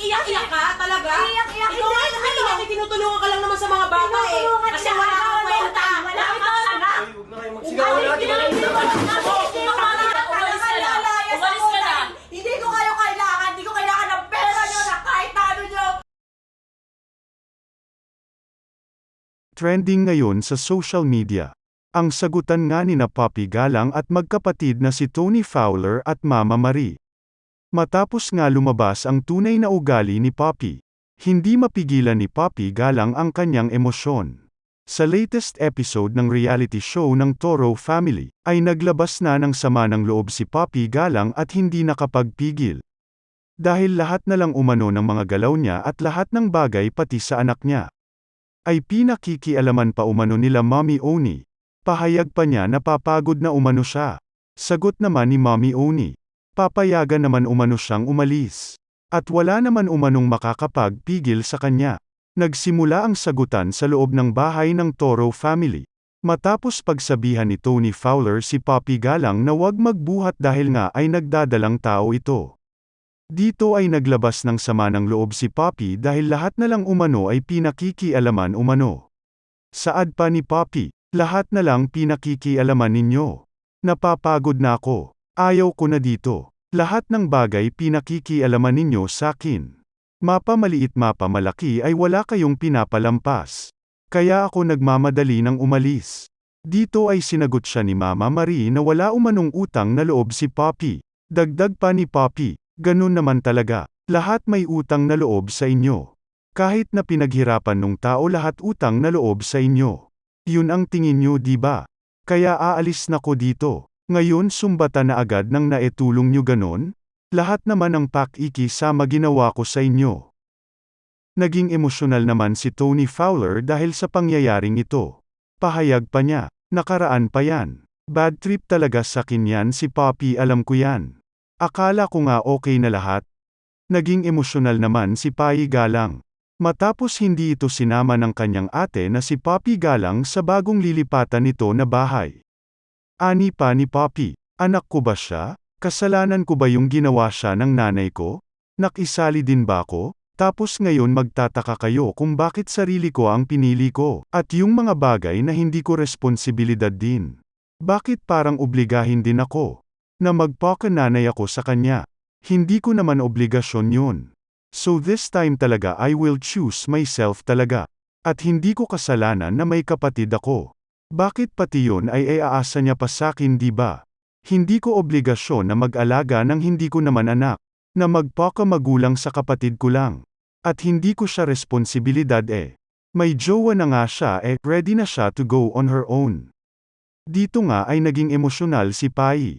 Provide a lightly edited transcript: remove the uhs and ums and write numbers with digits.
iiyak-iyak ka talaga? Iiyak-iyak, Ikaw nga hindi, umiiyak, tinutulungan ka lang naman sa mga bata eh. Tinutulungan Kasi siya, wala kang wala kwenta. kang Wala kang kwenta. saga. Ay, huwag na kayo magsigaw na. Di ba kayo Umalis ka na. Umalis ka na. Hindi ko kayo kailangan. Hindi ko kailangan ng pera nyo na kahit ano nyo. Trending ngayon sa social media. Ang sagutan nga ni na Poppy Galang at magkapatid na si Tony Fowler at Mama Marie. Matapos nga lumabas ang tunay na ugali ni Poppy, hindi mapigilan ni Poppy Galang ang kanyang emosyon. Sa latest episode ng reality show ng Toro Family, ay naglabas na ng sama ng loob si Poppy Galang at hindi nakapagpigil. Dahil lahat na lang umano ng mga galaw niya at lahat ng bagay pati sa anak niya ay pinakikialaman pa umano nila Mommy Oni. Pahayag pa niya na papagod na umano siya. Sagot naman ni Mommy Oni, papayagan naman umano siyang umalis. At wala naman umanong makakapagpigil sa kanya. Nagsimula ang sagutan sa loob ng bahay ng Toro Family. Matapos pagsabihan ni Tony Fowler si Poppy Galang na wag magbuhat dahil nga ay nagdadalang tao ito. Dito ay naglabas ng sama ng loob si Poppy dahil lahat na lang umano ay pinakikialaman umano. Saad pa ni Poppy, lahat na lang pinakikialaman ninyo. Napapagod na ako. Ayaw ko na dito. Lahat ng bagay pinakikialaman ninyo sa akin. Mapa maliit mapa malaki ay wala kayong pinapalampas. Kaya ako nagmamadali ng umalis. Dito ay sinagot siya ni Mama Marie na wala umanong utang na loob si Poppy. Dagdag pa ni Poppy, ganun naman talaga. Lahat may utang na loob sa inyo. Kahit na pinaghirapan nung tao lahat utang na loob sa inyo. Yun ang tingin nyo di ba? Kaya aalis na ko dito. Ngayon sumbatan na agad nang naetulong nyo ganon? Lahat naman ang pakikisama ginawa ko sa inyo. Naging emosyonal naman si Tony Fowler dahil sa pangyayaring ito. Pahayag pa niya, nakaraan pa yan. Bad trip talaga sa akin yan si Poppy, alam ko yan. Akala ko nga okay na lahat. Naging emosyonal naman si Poppy Galang. Matapos hindi ito sinama ng kanyang ate na si Poppy Galang sa bagong lilipatan nito na bahay. Ani pa ni Poppy, anak ko ba siya? Kasalanan ko ba yung ginawa siya ng nanay ko? Nakisali din ba ako? Tapos ngayon magtataka kayo kung bakit sarili ko ang pinili ko, at yung mga bagay na hindi ko responsibilidad din. Bakit parang obligahin din ako? Na magpakananay ako sa kanya. Hindi ko naman obligasyon yun. So this time talaga I will choose myself talaga. At hindi ko kasalanan na may kapatid ako. Bakit pati yun ay aasa niya pa sakin di ba? Hindi ko obligasyon na mag-alaga ng hindi ko naman anak. Na magpakamagulang sa kapatid ko lang. At hindi ko siya responsibilidad eh. May jowa na nga siya eh, ready na siya to go on her own. Dito nga ay naging emosyonal si Pai.